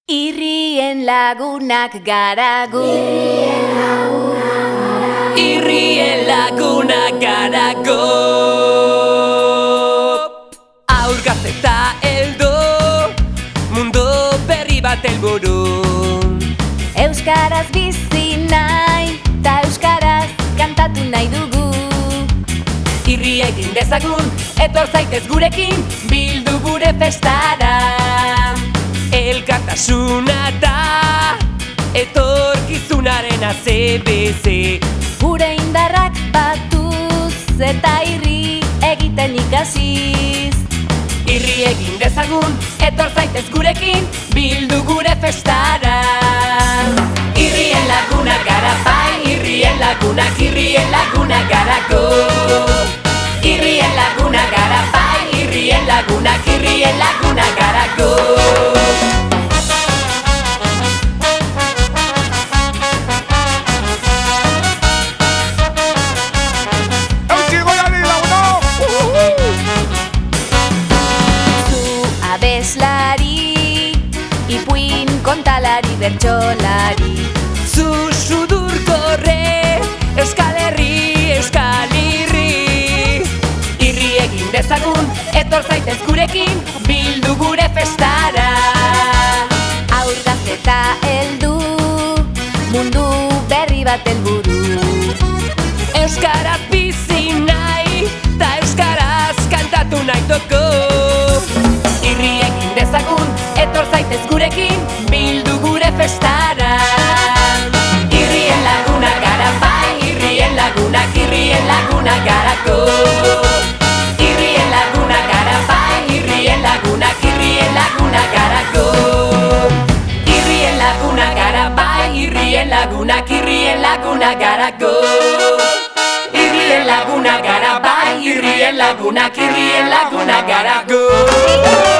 Irrien lagunak gara gu. Irrien lagunak gara gu. Aur gazte eta heldu, mundu berri bat helburu. Euskaraz bizi nahi, ta euskaraz kantatu nahi dugu. Irri egin dezagun, etor zaitez gurekin, bildu gure festara. Elkartasuna da, etorkizunaren ACBC. Gure indarrak batuz eta irri egiten ikasiz. Irri egin dezagun, etor zaitez gurekin, bildu gure festara. Irrien lagunak gara bai, irrien lagunak gara go. Irrien lagunak gara bai, irrien lagunak gara go. Abeslari, ipuin kontalari bertsolari. Zu sudur korre, Euskal Herri, Euskal Irri. Irri egin dezagun, etor zaitez gurekin, bildu gure festara. Aur gazte eta heldu, mundu berri bat helburu. Euskaraz bizi nahi, ta euskaraz kantatu nahi dugu. Irri egin dezagun, etor zaitez gurekin, bildu gure festara. Irrien lagunak gara bai, irrien lagunak gara go. Irrien lagunak gara bai, irrien lagunak gara go. Irrien lagunak gara bai, irrien lagunak gara go. Irrien lagunak gara bai, irrien lagunak gara go.